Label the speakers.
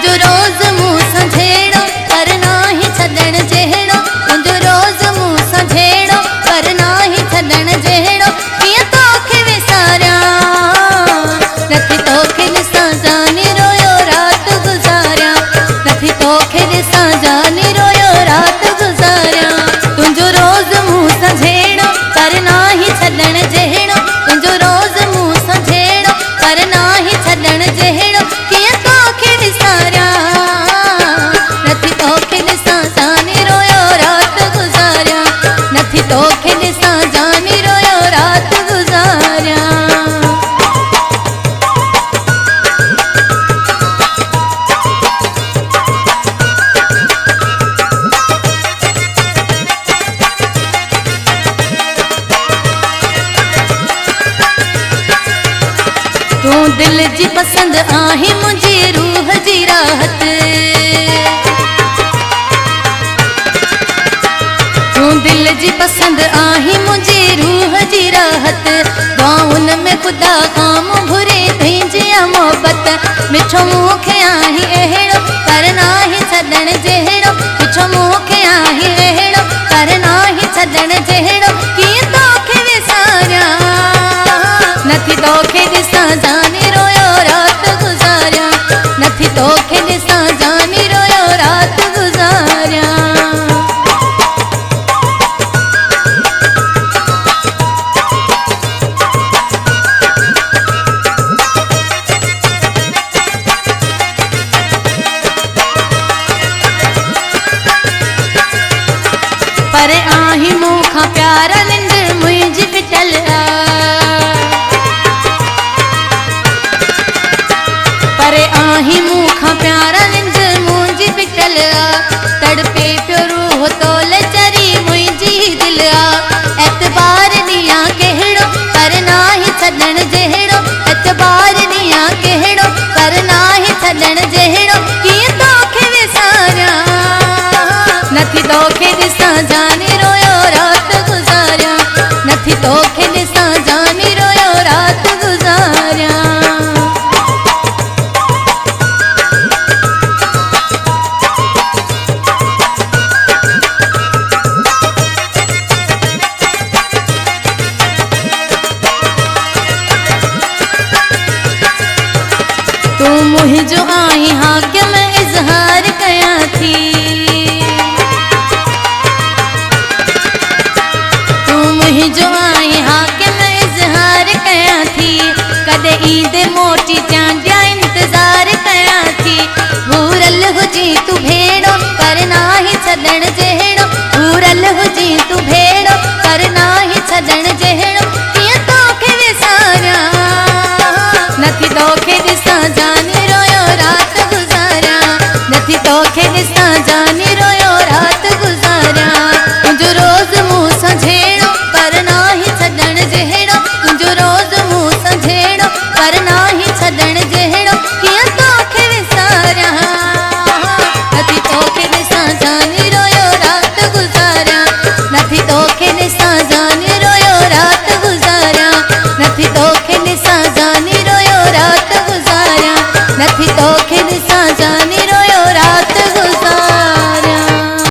Speaker 1: तुंहिंजो रोज़ मूं सां झेड़ो पर नाही छॾण जहिड़ो, तुंहिंजो रोज़ मूं सां झेड़ो पर नाही छॾण जहिड़ो, कीअं तोखे विसारियां नथी तोखे ॾिसां जानी रोयो राति गुज़ारियां, नथी तोखे ॾिसां जानी रोयो राति गुज़ारियां। तुंहिंजो रोज़ मूं सां झेड़ो पर नाही छॾण जहिड़ो, तुंहिंजो रोज़ मूं सां झेड़ो पर नाही छॾण जहिड़ो, कीअं तोखे विसारियां नथी तोखे ॾिसां जानी रोयो राति गुज़ारियां, नथी तोखे ॾिसां जानी रोयो राति गुज़ारियां। तूं दिल जी पसंद आहीं मुंहिंजी रूह जी राहत, तूं दिल जी पसंद आहीं मुंहिंजी रूह जी राहत, गाउन में ख़ुदा खां घुरे पंहिंजी मोहबत, मिठो मूंखे आहीं अहिड़ो पर नाही छॾण जहिड़ो, मिठो मूंखे आहीं अहिड़ो पर नाही छॾण जहिड़ो, कीअं तोखे विसारियां नथी तोखे ॾिसां जानी रोयो राति गुज़ारियां, नथी तोखे ॾिसां जानी रोयो राति गुज़ारियां। पर आहीं मूंखां प्यारा निंड मुंहिंजी फिटल पर आहीं मूंखां प्यारा निंड मुंहिंजी फिटल तड़पे पियो रूह तोल चरी मुंहिंजी दिल एतबार ॾियां कहिड़ो पर नाही छॾण जहिड़ो, एतबार ॾियां कहिड़ो पर नाही छॾण जहिड़ो, कीअं तोखे विसारियां नथी तोखे ॾिसां जानी रोयो राति गुज़ारियां, नथी तोखे ॾिसां जानी रोयो राति गुज़ारियां। तूं मुंहिंजो आहीं हाकिम इज़हार कयां थी, तूं मुंहिंजो आहीं हाकिम इज़हार कयां थी, कॾहिं ईंदे मोटी चांडिया इंतज़ार कयां थी, घूरल हुजी तूं भेड़ो पर नाही छॾण जहिड़ो, घूरल हुजी तूं भेड़ो पर नाही छॾण जहिड़ो, कीअं तोखे विसारियां नथी तोखे ॾिसां जानी रोयो राति गुज़ारियां, नथी तोखे ॾिसां जानी रोयो राति गुज़ारियां। तुंहिंजो रोज़ मूं सां झेड़ो पर नाही छॾण जहिड़ो, तुंहिंजो रोज़ मूं सां झेड़ो पर नाही छॾण जहिड़ो, कीअं तोखे विसारियां नथी तोखे ॾिसां जानी रोयो राति गुज़ारियां, नथी तोखे ॾिसां जानी